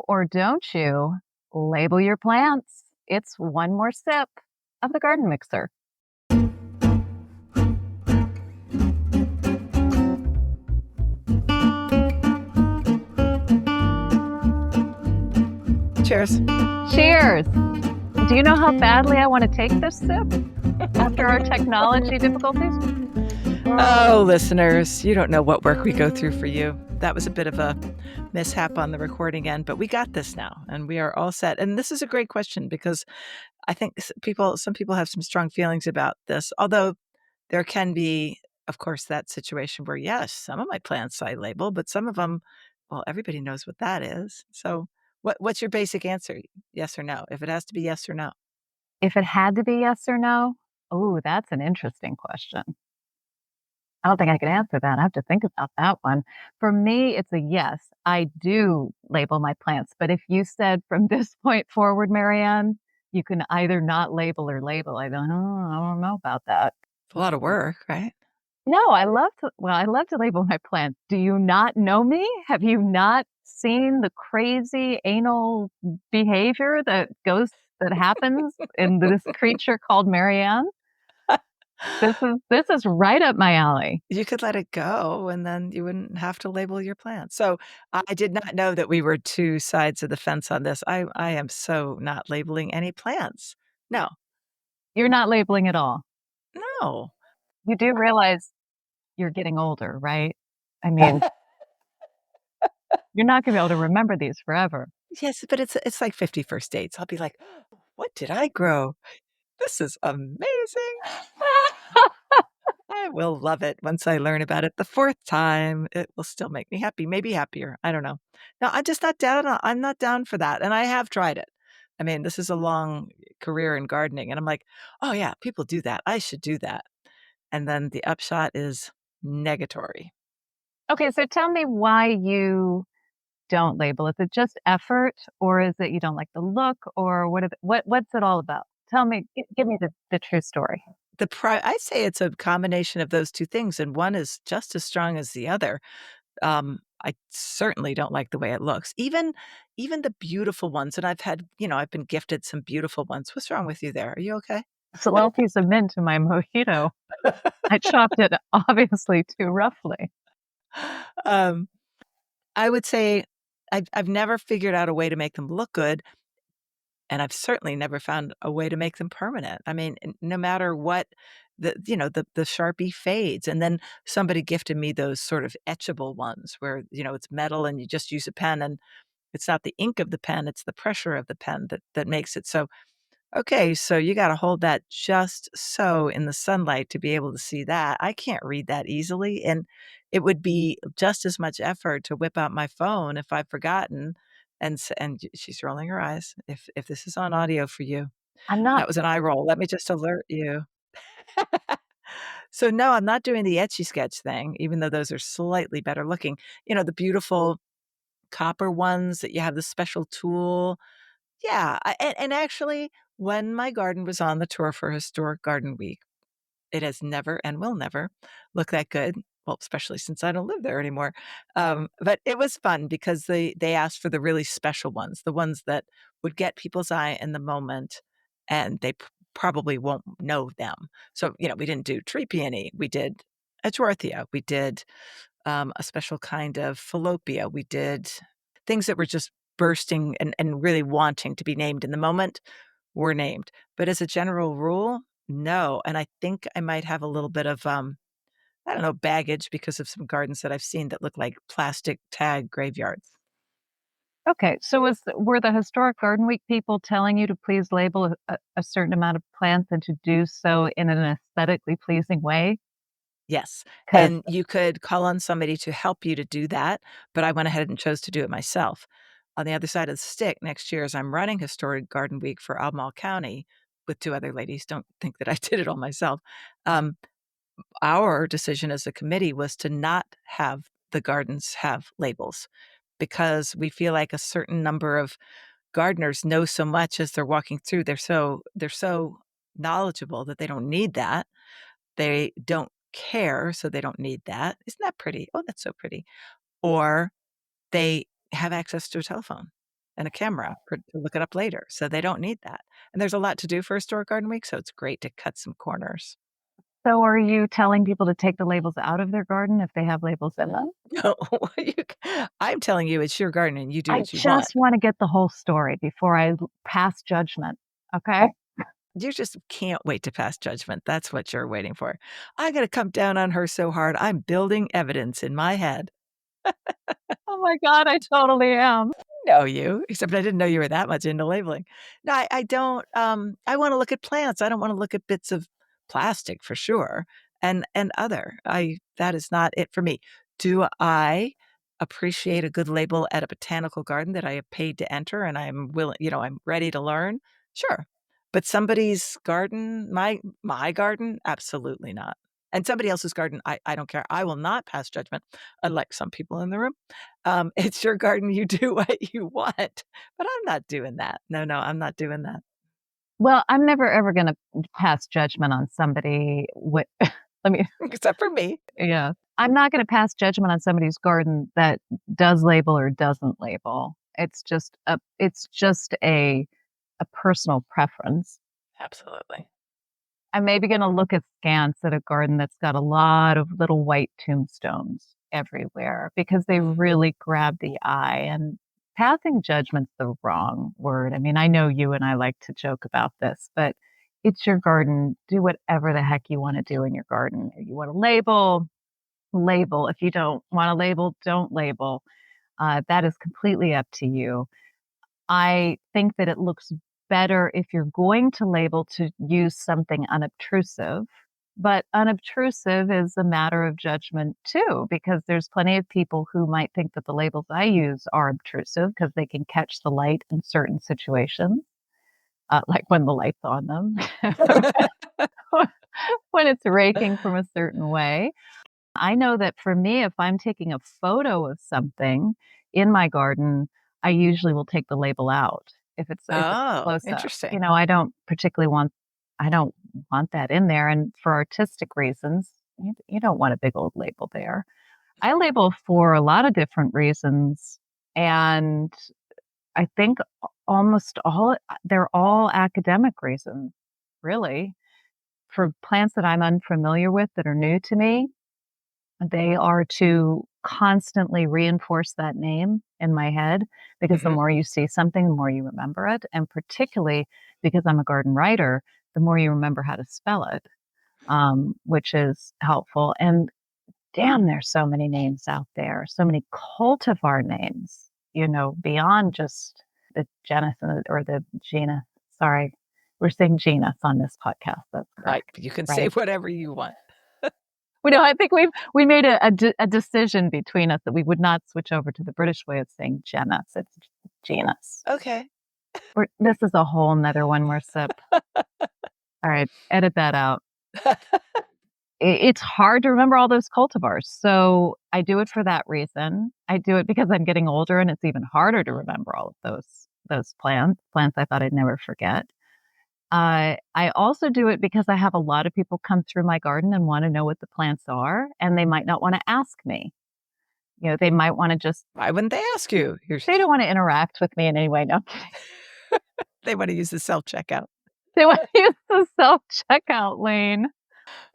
or don't you label your plants? It's one more sip of the garden mixer. Cheers. Cheers. Do you know how badly I want to take this sip after our technology difficulties? Oh, listeners, you don't know what work we go through for you. That was a bit of a mishap on the recording end, but we got this now and we are all set. And this is a great question because I think some people have some strong feelings about this, although there can be, of course, that situation where, yes, some of my plants I label, but some of them, well, everybody knows what that is. So what's your basic answer? Yes or no? If it has to be yes or no. If it had to be yes or no, oh, that's an interesting question. I don't think I can answer that. I have to think about that one. For me, it's a yes. I do label my plants. But if you said from this point forward, Marianne, you can either not label or label, I don't know about that. It's a lot of work, right? No, I love to label my plants. Do you not know me? Have you not seen the crazy anal behavior that happens in this creature called Marianne? This is right up my alley. You could let it go and then you wouldn't have to label your plants. So I did not know that we were two sides of the fence on this. I am so not labeling any plants. No, You're not labeling at all. no. You do realize you're getting older, right? I mean, you're not gonna be able to remember these forever. Yes, but it's like 51st dates. I'll be like, what did I grow? This is amazing. I will love it once I learn about it the fourth time. It will still make me happy, maybe happier. I don't know. No, I'm just not down. I'm not down for that. And I have tried it. I mean, this is a long career in gardening. And I'm like, oh, yeah, people do that. I should do that. And then the upshot is negatory. Okay, so tell me why you don't label. Is it just effort, or is it you don't like the look, or what's it all about? Tell me, give me the true story. I say it's a combination of those two things, and one is just as strong as the other. I certainly don't like the way it looks. Even the beautiful ones, and I've been gifted some beautiful ones. What's wrong with you there? Are you okay? It's a little piece of mint in my mojito. I chopped it obviously too roughly. Um, I would say I've never figured out a way to make them look good, and I've certainly never found a way to make them permanent. I mean, no matter what, the Sharpie fades, and then somebody gifted me those sort of etchable ones where it's metal and you just use a pen, and it's not the ink of the pen, it's the pressure of the pen that makes it so. Okay, so you gotta hold that just so in the sunlight to be able to see that. I can't read that easily, and it would be just as much effort to whip out my phone if I've forgotten, and she's rolling her eyes. If this is on audio for you, I'm not that was an eye roll. Let me just alert you. So, no, I'm not doing the Etchy Sketch thing, even though those are slightly better looking. The beautiful copper ones that you have the special tool. Yeah, and actually, when my garden was on the tour for Historic Garden Week, it has never and will never look that good. Well, especially since I don't live there anymore. But it was fun because they asked for the really special ones, the ones that would get people's eye in the moment, and they probably won't know them. So, we didn't do tree peony. We did Edgeworthia. We did a special kind of Fallopia. We did things that were just bursting and really wanting to be named in the moment were named. But as a general rule, no. And I think I might have a little bit of, I don't know, baggage because of some gardens that I've seen that look like plastic tag graveyards. okay. So were the Historic Garden Week people telling you to please label a certain amount of plants and to do so in an aesthetically pleasing way? Yes. Because And you could call on somebody to help you to do that, but I went ahead and chose to do it myself. On the other side of the stick, next year, as I'm running Historic Garden Week for Albemarle County with two other ladies, don't think that I did it all myself. Um, our decision as a committee was to not have the gardens have labels because we feel like a certain number of gardeners know so much as they're walking through. They're so knowledgeable that they don't need that. They don't care, so they don't need that. Isn't that pretty? Oh, that's so pretty. Or they have access to a telephone. and a camera to look it up later, so they don't need that. And there's a lot to do for a store garden week, so it's great to cut some corners. So are you telling people to take the labels out of their garden if they have labels in them? No, I'm telling you, it's your garden and you do I what you want. just wanna get the whole story before I pass judgment, okay? You just can't wait to pass judgment. That's what you're waiting for. I gotta come down on her so hard, I'm building evidence in my head. Oh my god, I totally am. Know you, except I didn't know you were that much into labeling. No, I don't, I wanna look at plants, I don't wanna look at bits of plastic for sure, and other. I that is not it for me. Do I appreciate a good label at a botanical garden that I have paid to enter and I'm willing I'm ready to learn? Sure. But somebody's garden, my garden, absolutely not. And somebody else's garden, I don't care. I will not pass judgment, unlike some people in the room. It's your garden, you do what you want, but I'm not doing that. No, no, I'm not doing that. Well, I'm never ever gonna pass judgment on somebody what let me Except for me. yeah. I'm not gonna pass judgment on somebody's garden that does label or doesn't label. It's just a personal preference. Absolutely. I'm maybe gonna look askance at a garden that's got a lot of little white tombstones everywhere because they really grab the eye, and passing judgment's the wrong word. I mean, I know you and I like to joke about this, but it's your garden. Do whatever the heck you wanna do in your garden. If you wanna label, label. If you don't wanna label, don't label. That is completely up to you. I think that it looks better if you're going to label to use something unobtrusive, but unobtrusive is a matter of judgment too, because there's plenty of people who might think that the labels I use are obtrusive because they can catch the light in certain situations, like when the light's on them, when it's raking from a certain way. I know that for me, if I'm taking a photo of something in my garden, I usually will take the label out if it's Oh, close up. interesting. I don't want that in there, and for artistic reasons, you don't want a big old label there. I label for a lot of different reasons, and I think almost all they're all academic reasons, really. For plants that I'm unfamiliar with that are new to me, they are to constantly reinforce that name in my head because the Mhm. more you see something, the more you remember it. And particularly because I'm a garden writer, the more you remember how to spell it, which is helpful. And damn, there's so many names out there, so many cultivar names, beyond just the genus or the genus. Sorry, we're saying genus on this podcast. That's Right, correct, you can say right? whatever you want. I think we made a decision between us that we would not switch over to the British way of saying genus. It's genus. Okay. This is a whole 'nother one more sip. All right, edit that out. It's hard to remember all those cultivars, so I do it for that reason. I do it because I'm getting older, and it's even harder to remember all of those plants I thought I'd never forget. I also do it because I have a lot of people come through my garden and wanna know what the plants are, and they might not wanna ask me. They might wanna just Why wouldn't they ask you? they don't wanna interact with me in any way, no, I'm kidding. They wanna use the self-checkout. They wanna use the self-checkout lane.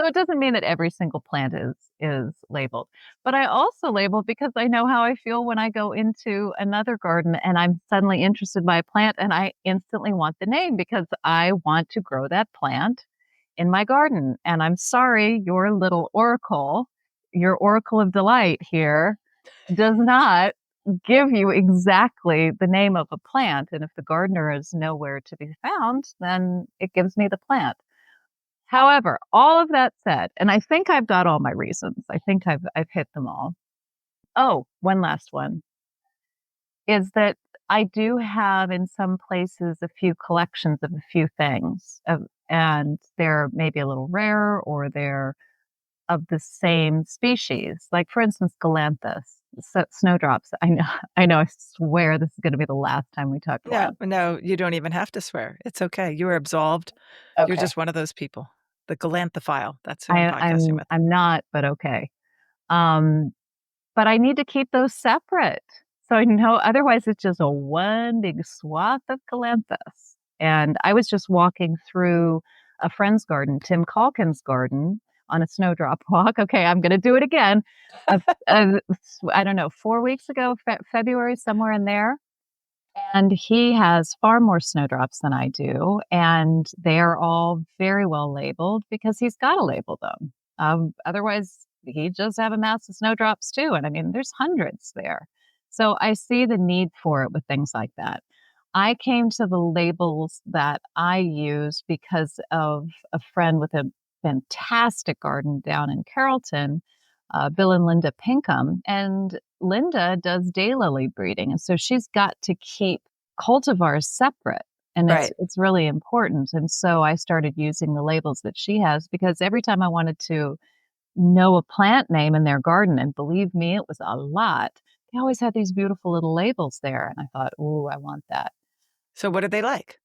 So it doesn't mean that every single plant is labeled, but I also label because I know how I feel when I go into another garden and I'm suddenly interested by a plant and I instantly want the name because I want to grow that plant in my garden. And I'm sorry, your oracle of delight here does not give you exactly the name of a plant. And if the gardener is nowhere to be found, then it gives me the plant. However, all of that said, and I think I've got all my reasons. I think I've hit them all. Oh, one last one is that I do have in some places a few collections of a few things, and they're maybe a little rare or they're of the same species. Like for instance, galanthus, snowdrops. I know. I swear this is going to be the last time we talk No, galanthus. no, you don't even have to swear. It's okay. You are absolved. You're Okay, just one of those people. The galanthophile. That's who I'm I, podcasting I'm with. I'm not, but okay. Um, But I need to keep those separate. So I know otherwise it's just a one big swath of Galanthus. And I was just walking through a friend's garden, Tim Calkins' garden, on a snowdrop walk. Okay, I'm going to do it again. Uh, uh, I don't know, 4 weeks ago, February, somewhere in there. And he has far more snowdrops than I do, and they're all very well labeled because he's got to label them. Otherwise, he'd just have a mass of snowdrops too. And I mean, there's hundreds there. So I see the need for it with things like that. I came to the labels that I use because of a friend with a fantastic garden down in Carrollton, Bill and Linda Pinkham. And Linda does daylily breeding, and so she's got to keep cultivars separate, and it's Right. it's really important. And so I started using the labels that she has because every time I wanted to know a plant name in their garden, and believe me, it was a lot, they always had these beautiful little labels there, and I thought, "Ooh, I want that." So what are they like?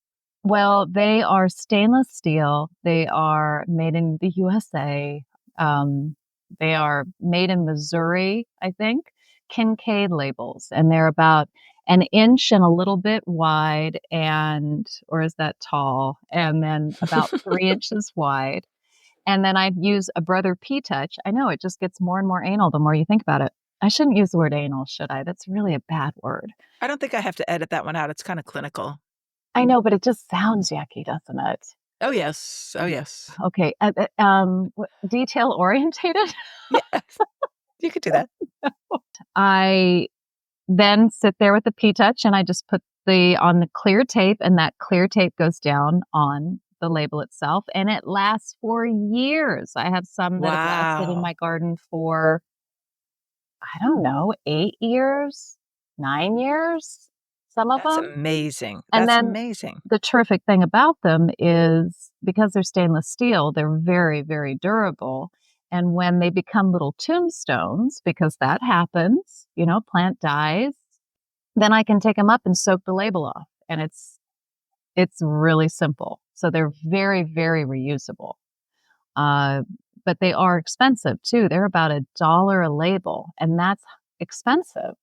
Well, they are stainless steel. They are made in the USA. Um, they are made in Missouri, I think. Kincaid labels, and they're about an inch and a little bit wide, and or is that tall? And then about 3 inches wide. And then I'd use a Brother P touch. I know it just gets more and more anal the more you think about it. I shouldn't use the word anal, should I? That's really a bad word. I don't think I have to edit that one out. It's kinda clinical. I know, but it just sounds yucky, doesn't it? Oh, yes. Oh, yes. Okay, detail orientated? Yes. You could do that. I then sit there with the P-touch and I just put the on the clear tape, and that clear tape goes down on the label itself, and it lasts for years. I have some that have lasted in Wow. my garden for, I don't know, 8 years, 9 years, some of That's them. amazing. And That's then amazing. the terrific thing about them is because they're stainless steel, they're very, very durable. And when they become little tombstones, because that happens, plant dies, then I can take them up and soak the label off. And it's really simple. So they're very, very reusable. Uh, but they are expensive too. They're about $1 a label, and that's expensive.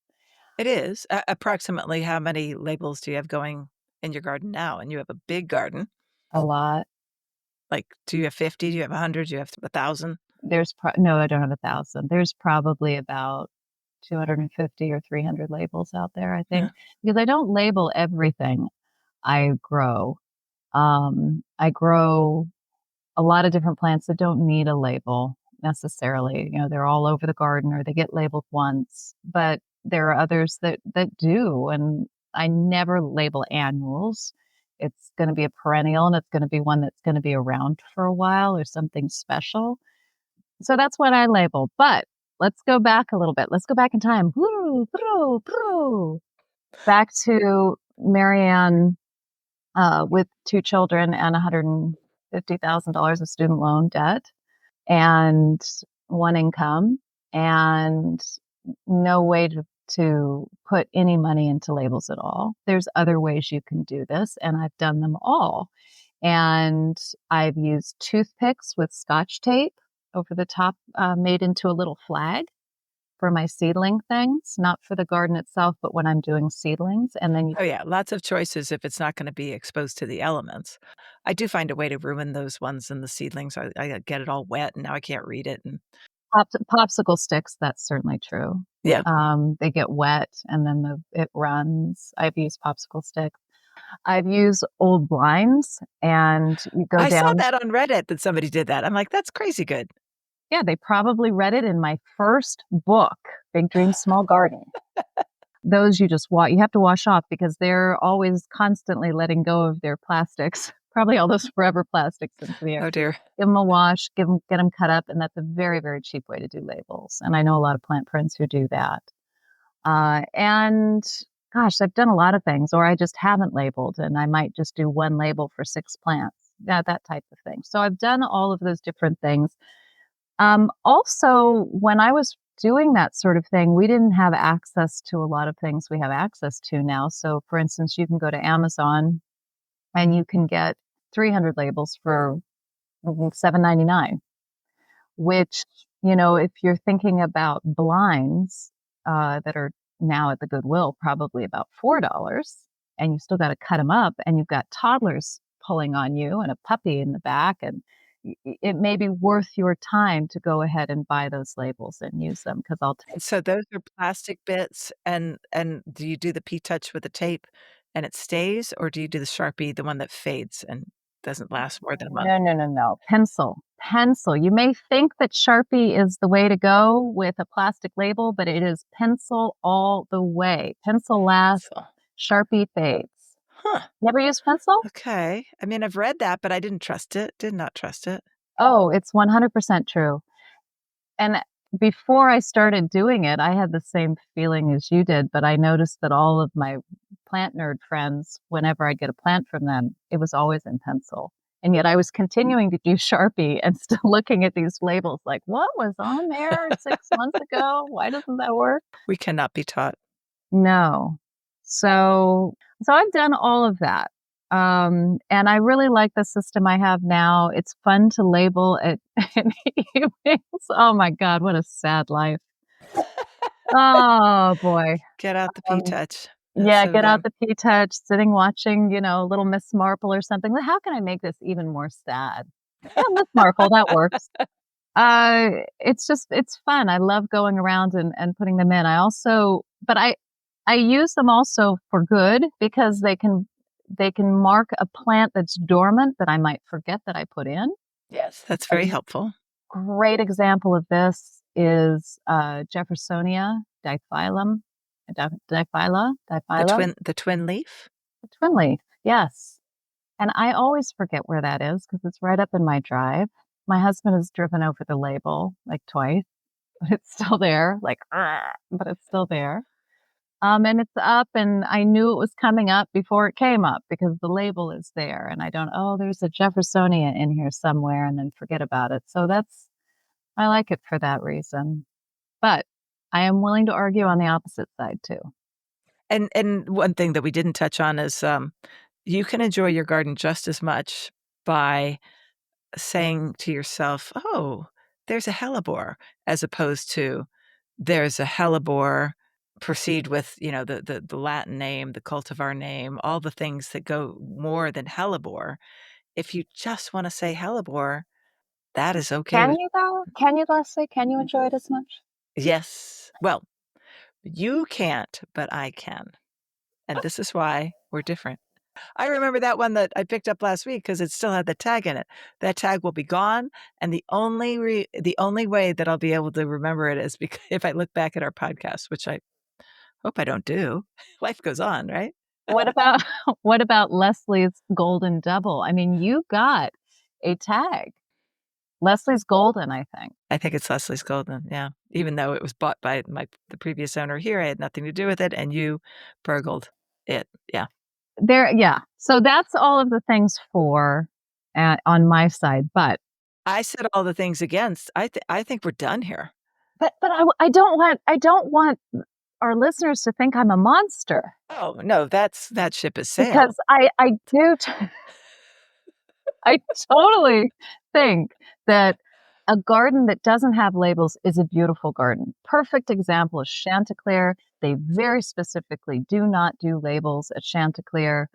It is. Approximately how many labels do you have going in your garden now? And you have a big garden. A lot. Like, do you have 50? Do you have 100? Do you have 1,000? No, I don't have 1,000. There's probably about 250 or 300 labels out there, I Yeah. think, because I don't label everything I grow. I grow a lot of different plants that don't need a label necessarily. They're all over the garden or they get labeled once, but there are others that do, and I never label annuals. It's going to be a perennial, and it's going to be one that's going to be around for a while or something special. So that's what I label. But let's go back a little bit. Let's go back in time. Woo, broo, broo. Back to Marianne, with 2 children and $150,000 of student loan debt and one income and no way to put any money into labels at all. There's other ways you can do this, and I've done them all. And I've used toothpicks with scotch tape over the top, made into a little flag for my seedling things, not for the garden itself, but when I'm doing seedlings. And then you Oh, yeah, lots of choices if it's not gonna be exposed to the elements. I do find a way to ruin those ones in the seedlings. I get it all wet, and now I can't read it, and popsicle sticks, that's certainly true. yeah. They get wet and then it runs. I've used popsicle sticks. I've used old blinds, and you go I saw down. that on Reddit that somebody did that. I'm like, "That's crazy good." Yeah, they probably read it in my first book, Big Dream Small Garden. Those you have to wash off because they're always constantly letting go of their plastics, probably all those forever plastics into the air. Oh, dear. Give them a wash, get them cut up, and that's a very, very cheap way to do labels. And I know a lot of plant prints who do that. And gosh, I've done a lot of things, or I just haven't labeled, and I might just do one label for 6 plants. Yeah, that type of thing. So I've done all of those different things. Also, when I was doing that sort of thing, we didn't have access to a lot of things we have access to now. So, for instance, you can go to Amazon and you can get 300 labels for $7.99, which, if you're thinking about blinds that are now at the Goodwill probably about $4, and you still got to cut them up, and you've got toddlers pulling on you and a puppy in the back, and it may be worth your time to go ahead and buy those labels and use them because I'll take. And so those are plastic bits, and do you do the P-touch with the tape and it stays, or do you do the Sharpie, the one that fades and doesn't last more than a month? No, no, no, no. Pencil. Pencil. You may think that Sharpie is the way to go with a plastic label, but it is pencil all the way. Pencil lasts, So Sharpie fades. huh, Never used pencil? okay. I mean, I've read that, but I didn't trust it, did not trust it. Oh, it's 100% true. And before I started doing it, I had the same feeling as you did, but I noticed that all of my plant nerd friends, whenever I'd get a plant from them, it was always in pencil. And yet I was continuing to do Sharpie and still looking at these labels like, what was on there 6 months ago? Why doesn't that work? We cannot be taught. No. So I've done all of that. And I really like the system I have now. It's fun to label at in evenings. Oh my God, what a sad life. Oh boy. Get out the Um, P-touch. That's yeah, so get out good. the P-touch, sitting watching, Little Miss Marple or something. How can I make this even more sad? Yeah, Miss Marple, that works. It's fun. I love going around and putting them in. I use them also for good because they can mark a plant that's dormant that I might forget that I put in. Yes, that's A very helpful. great example of this is Jeffersonia diphyllum, diphylla, The twin leaf? the twin leaf. Yes, and I always forget where that is because it's right up in my drive. My husband has driven over the label like twice, but it's still there. Like, but it's still there. And it's up, and I knew it was coming up before it came up because the label is there, and I don't. Oh, there's a Jeffersonia in here somewhere, and then forget about it. So I like it for that reason. But I am willing to argue on the opposite side too. And one thing that we didn't touch on is, you can enjoy your garden just as much by saying to yourself, "Oh, there's a hellebore," as opposed to, "There's a hellebore," proceed with, the Latin name, the cultivar name, all the things that go more than hellebore. If you just wanna say hellebore, that is okay Can with you though? Can you, Leslie? Can you enjoy it as much? yes. Well, you can't, but I can, and this is why we're different. I remember that one that I picked up last week because it still had the tag in it. That tag will be gone, and the only way that I'll be able to remember it is if I look back at our podcast, which I hope I don't do. Life goes on, right? What about what about Leslie's golden double? I mean, you got a tag. Leslie's golden, I think. I think it's Leslie's Golden, yeah. Even though it was bought by the previous owner here, I had nothing to do with it, and you burgled it, yeah. Yeah. So that's all of the things for on my side, I said all the things against. I think we're done here. I don't want our listeners to think I'm a monster Oh, no, that ship has sailed. because I totally think that a garden that doesn't have labels is a beautiful garden. Perfect example is Chanticleer. They very specifically do not do labels at Chanticleer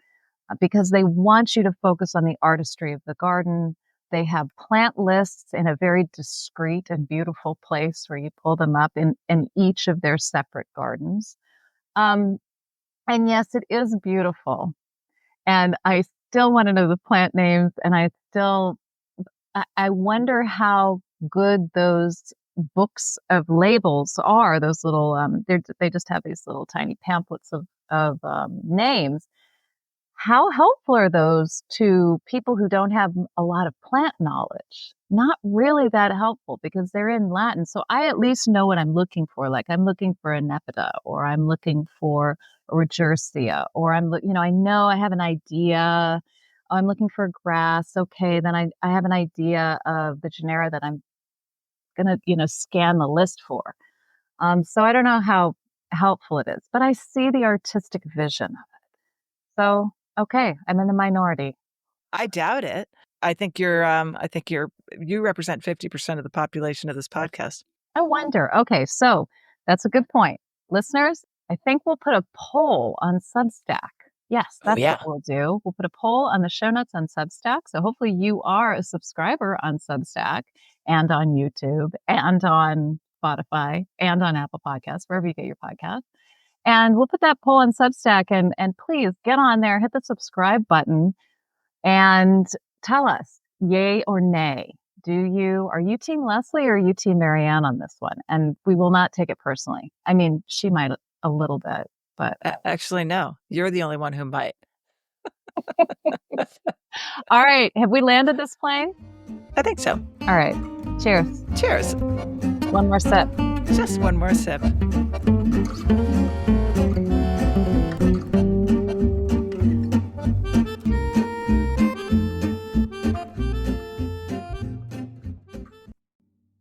because they want you to focus on the artistry of the garden. They have plant lists in a very discreet and beautiful place where you pull them up in each of their separate gardens. Um, and yes, it is beautiful. And I still want to know the plant names, and I wonder how good those books of labels are. Those little they just have these little tiny pamphlets of names. How helpful are those to people who don't have a lot of plant knowledge? Not really that helpful because they're in Latin. So I at least know what I'm looking for. Like I'm looking for a nepeta, or I'm looking for a regersea, or I know I have an idea. I'm looking for grass. Okay, then I have an idea of the genera that I'm gonna, scan the list for. So I don't know how helpful it is, but I see the artistic vision. So, okay, I'm in the minority. I doubt it. I think you represent 50% of the population of this podcast. I wonder. Okay, so that's a good point. Listeners, I think we'll put a poll on Substack. Yes, Oh, that's what yeah. we'll do. We'll put a poll on the show notes on Substack. So hopefully you are a subscriber on Substack and on YouTube and on Spotify and on Apple Podcasts, wherever you get your podcasts. And we'll put that poll on Substack and please get on there, hit the subscribe button and tell us yay or nay. Are you team Leslie or are you team Marianne on this one? And we will not take it personally. I mean, she might a little bit, but Actually, no. You're the only one who might. all right. Have we landed this plane? I think so. All right. Cheers. Cheers. One more sip. Just one more sip.